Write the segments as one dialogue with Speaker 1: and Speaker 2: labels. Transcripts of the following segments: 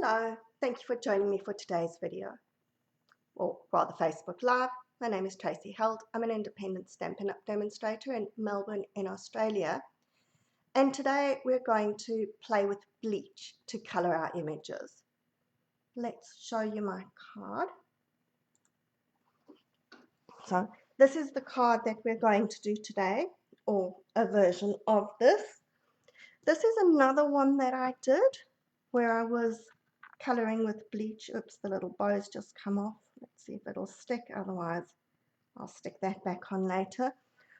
Speaker 1: Hello, thank you for joining me for today's video, or rather Facebook Live. My name is Tracy Held. I'm an independent Stampin' Up! Demonstrator in Melbourne in Australia. And today we're going to play with bleach to colour our images. Let's show you my card. So this is the card that we're going to do today, or a version of this. This is another one that I did where I was colouring with bleach. Oops, the little bows just come off. Let's see if it'll stick, otherwise I'll stick that back on later.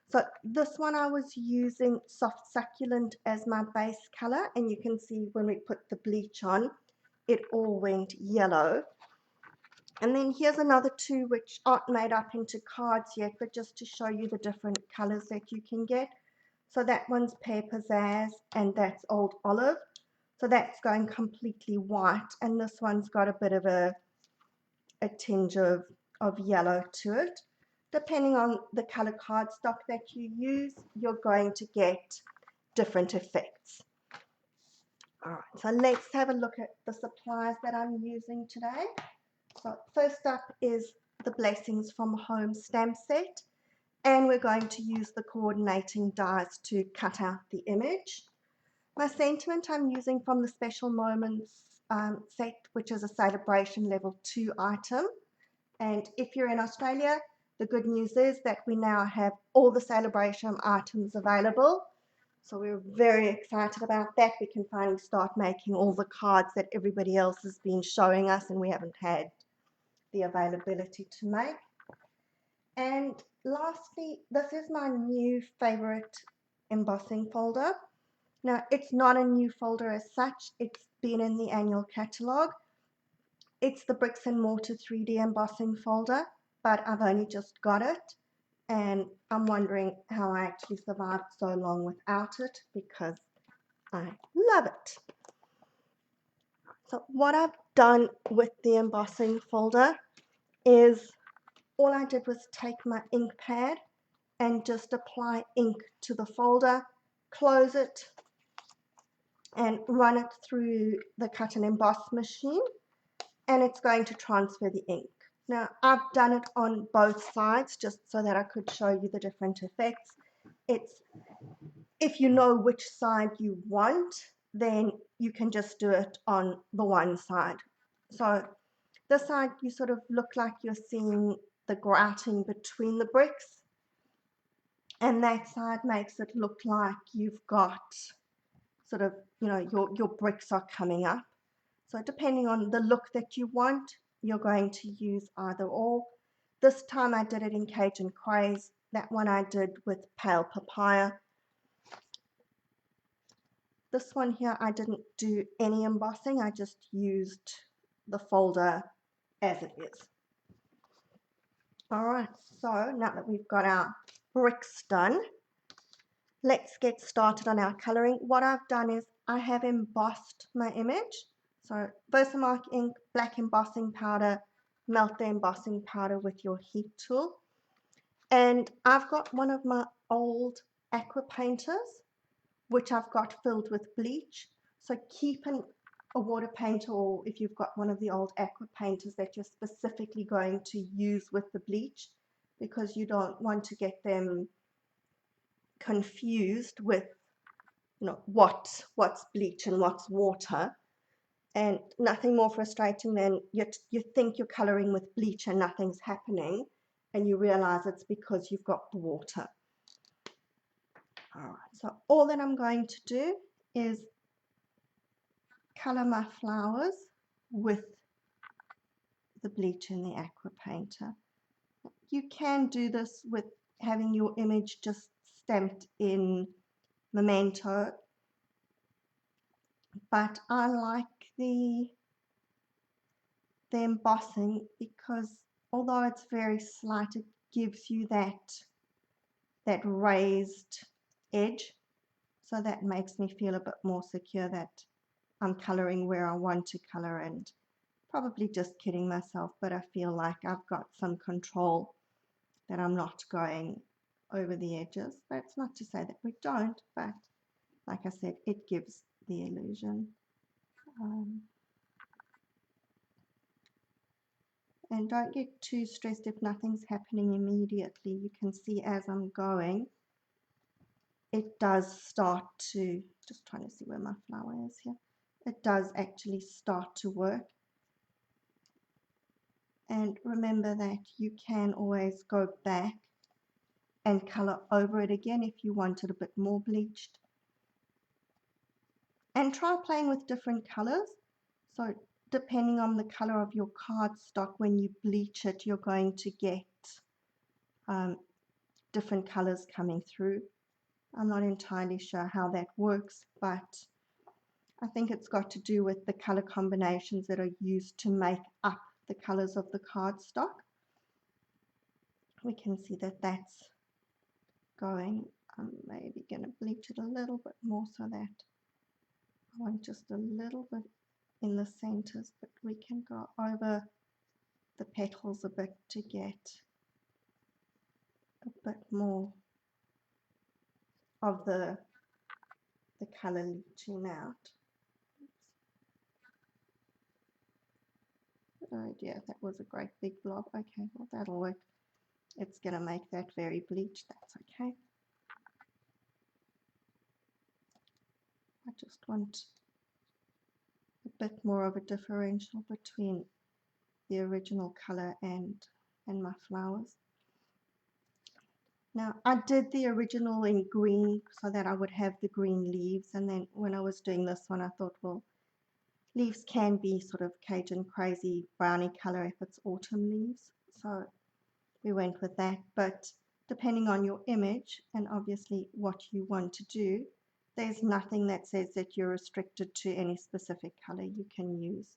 Speaker 1: So this one I was using Soft Succulent as my base colour, and you can see when we put the bleach on, it all went yellow. And then here's another two which aren't made up into cards yet, but just to show you the different colours that you can get. So that one's Pear Pizzazz, and that's Old Olive. So that's going completely white, and this one's got a bit of a tinge of yellow to it. Depending on the color cardstock that you use, you're going to get different effects. All right, so let's have a look at the supplies that I'm using today. So first up is the Blessings from Home stamp set, and we're going to use the coordinating dies to cut out the image. My sentiment I'm using from the Special Moments set, which is a celebration level 2 item. And if you're in Australia, the good news is that we now have all the celebration items available. So we're very excited about that. We can finally start making all the cards that everybody else has been showing us and we haven't had the availability to make. And lastly, this is my new favorite embossing folder. Now, it's not a new folder as such. It's been in the annual catalogue. It's the Bricks and Mortar 3D embossing folder, but I've only just got it. And I'm wondering how I actually survived so long without it, because I love it. So what I've done with the embossing folder is all I did was take my ink pad and just apply ink to the folder, close it, and run it through the cut and emboss machine, and it's going to transfer the ink. Now, I've done it on both sides just so that I could show you the different effects. If you know which side you want, then you can just do it on the one side. So this side, you sort of look like you're seeing the grouting between the bricks, and that side makes it look like you've got sort of, your bricks are coming up. So depending on the look that you want, you're going to use either or. This time I did it in Cajun Craze. That one I did with Pale Papaya. This one here I didn't do any embossing. I just used the folder as it is. Alright, so now that we've got our bricks done, let's get started on our colouring. What I've done is I have embossed my image. So Versamark ink, black embossing powder, melt the embossing powder with your heat tool. And I've got one of my old aqua painters, which I've got filled with bleach. So keep a water painter, or if you've got one of the old aqua painters that you're specifically going to use with the bleach, because you don't want to get them confused with what's bleach and what's water. And nothing more frustrating than you think you're coloring with bleach and nothing's happening, and you realize it's because you've got water. All right, so all that I'm going to do is color my flowers with the bleach in the aqua painter. You can do this with having your image just stamped in Memento, but I like the embossing because although it's very slight, it gives you that raised edge, so that makes me feel a bit more secure that I'm coloring where I want to color, and probably just kidding myself, but I feel like I've got some control, that I'm not going over the edges. That's not to say that we don't, but like I said, it gives the illusion. And don't get too stressed if nothing's happening immediately. You can see as I'm going, it does start to, just trying to see where my flower is here. It does actually start to work. And remember that you can always go back and color over it again if you want it a bit more bleached. And try playing with different colors. So depending on the color of your cardstock, when you bleach it, you're going to get different colors coming through. I'm not entirely sure how that works, but I think it's got to do with the color combinations that are used to make up the colors of the cardstock. We can see that that's going. I'm maybe going to bleach it a little bit more so that I want just a little bit in the centers, but we can go over the petals a bit to get a bit more of the color leaching out. Oh dear, that was a great big blob. Okay, well that'll work. It's going to make that very bleached. That's okay. I just want a bit more of a differential between the original color and my flowers. Now I did the original in green so that I would have the green leaves, and then when I was doing this one I thought, well, leaves can be sort of Cajun crazy browny color if it's autumn leaves, so we went with that. But depending on your image and obviously what you want to do, there's nothing that says that you're restricted to any specific color. You can use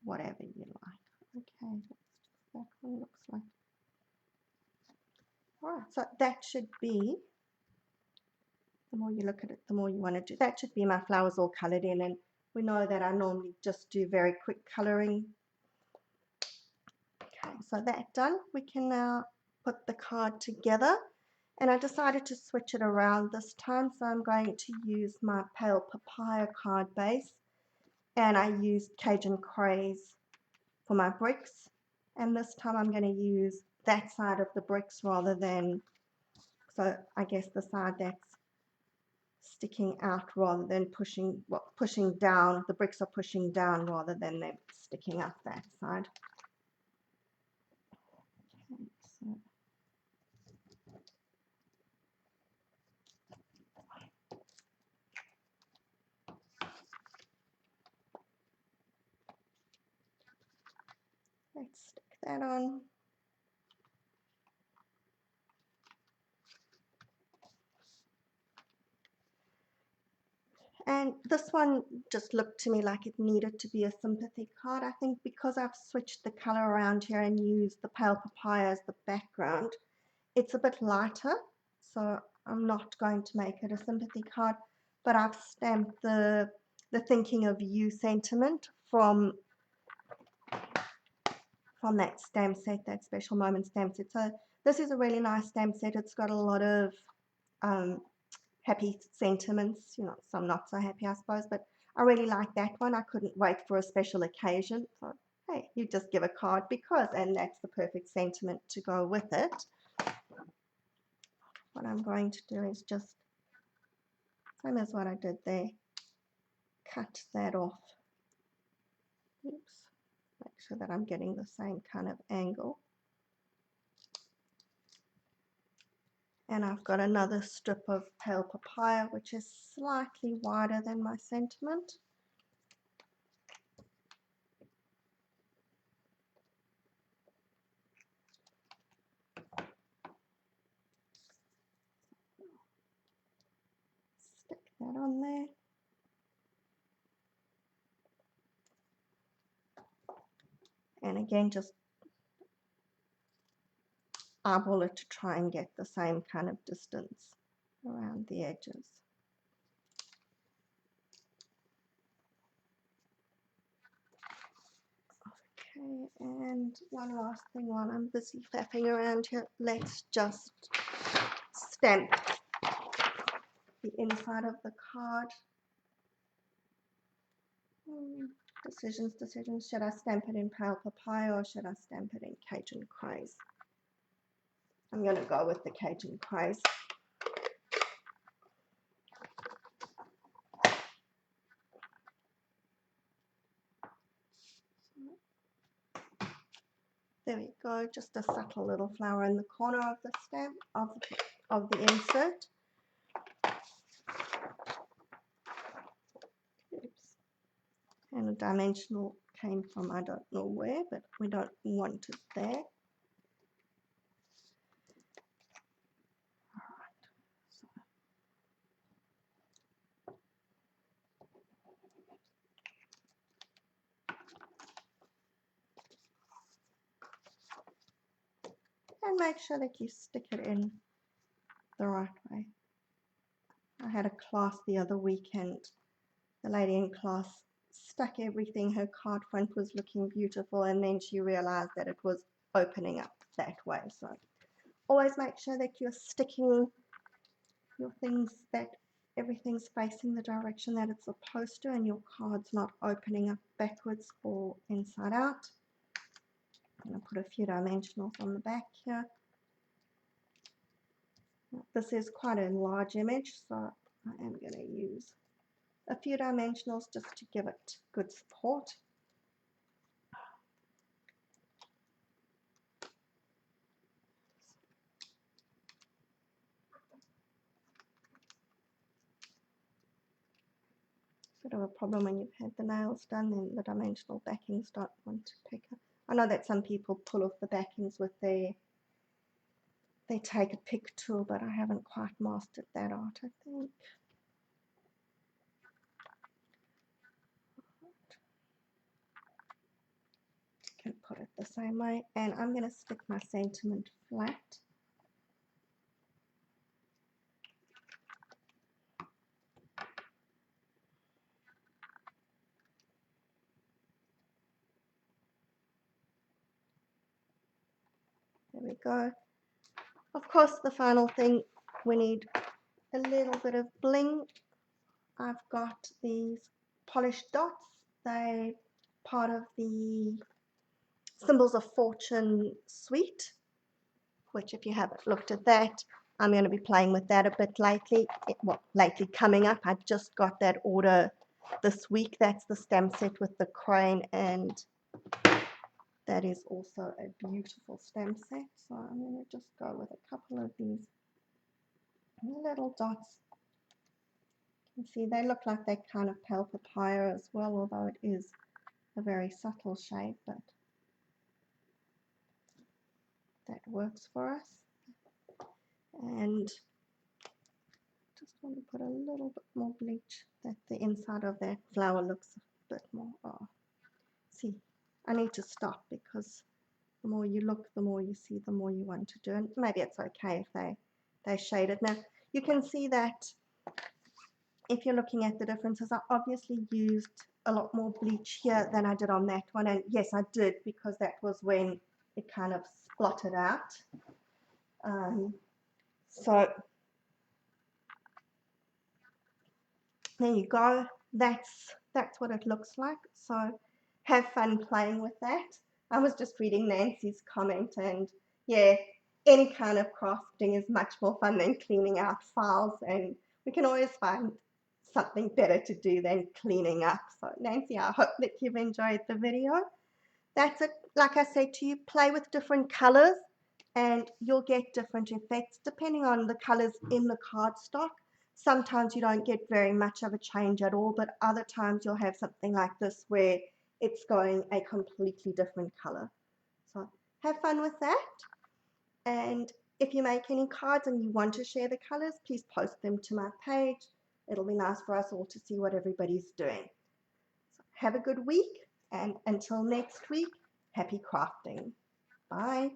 Speaker 1: whatever you like. Okay, that one looks like. Alright, so that should be, the more you look at it, the more you want to do. That should be my flowers all colored in, and we know that I normally just do very quick coloring. Okay, so that done, we can now put the card together, and I decided to switch it around this time, so I'm going to use my pale papaya card base, and I used Cajun Craze for my bricks, and this time I'm going to use that side of the bricks rather than, so I guess the side that's sticking out rather than pushing, well, pushing down. The bricks are pushing down rather than them sticking up that side. Okay, so let's stick that on. And this one just looked to me like it needed to be a sympathy card. I think because I've switched the color around here and used the pale papaya as the background, it's a bit lighter. So I'm not going to make it a sympathy card, but I've stamped the thinking of you sentiment from that stamp set, that special moment stamp set. So this is a really nice stamp set. It's got a lot of happy sentiments, you know, some not so happy, I suppose, but I really like that one. I couldn't wait for a special occasion. So, hey, you just give a card because, and that's the perfect sentiment to go with it. What I'm going to do is just, same as what I did there, cut that off. Oops, make sure that I'm getting the same kind of angle. And I've got another strip of pale papaya, which is slightly wider than my sentiment. Stick that on there. And again, just eyeball it to try and get the same kind of distance around the edges. Okay, and one last thing while I'm busy faffing around here, let's just stamp the inside of the card. Decisions. Should I stamp it in pale papaya or should I stamp it in Cajun Craze? I'm going to go with the Cajun Craze. There we go, just a subtle little flower in the corner of the stamp, of the insert. Oops. And a dimensional came from I don't know where, but we don't want it there. And make sure that you stick it in the right way. I had a class the other weekend. The lady in class stuck everything. Her card front was looking beautiful, and then she realized that it was opening up that way. So always make sure that you're sticking your things, that everything's facing the direction that it's supposed to, and your card's not opening up backwards or inside out. I'm going to put a few dimensionals on the back here. This is quite a large image, so I am going to use a few dimensionals just to give it good support. Bit of a problem when you've had the nails done, then the dimensional backings don't want to pick up. I know that some people pull off the backings with they take a pick tool, but I haven't quite mastered that art, I think. Can put it the same way, and I'm going to stick my sentiment flat. There we go. Of course, the final thing, we need a little bit of bling. I've got these polished dots. They're part of the Symbols of Fortune suite, which if you haven't looked at that, I'm going to be playing with that a bit lately. Lately coming up. I just got that order this week. That's the stamp set with the crane, and that is also a beautiful stamp set. So I'm going to just go with a couple of these little dots. You can see they look like they kind of pale papaya as well, although it is a very subtle shade, but that works for us. And just want to put a little bit more bleach, that the inside of that flower looks a bit more. Oh, see, I need to stop because the more you look, the more you see, the more you want to do. And maybe it's okay if they shade it. Now you can see that if you're looking at the differences, I obviously used a lot more bleach here than I did on that one. And yes, I did, because that was when it kind of splotted out. So there you go. That's what it looks like. So have fun playing with that. I was just reading Nancy's comment, and yeah, any kind of crafting is much more fun than cleaning out files, and we can always find something better to do than cleaning up. So Nancy, I hope that you've enjoyed the video. That's it. Like I said to you, play with different colors and you'll get different effects depending on the colors in the cardstock. Sometimes you don't get very much of a change at all, but other times you'll have something like this where it's going a completely different color. So have fun with that. And if you make any cards and you want to share the colors, please post them to my page. It'll be nice for us all to see what everybody's doing. So have a good week, and until next week, happy crafting. Bye.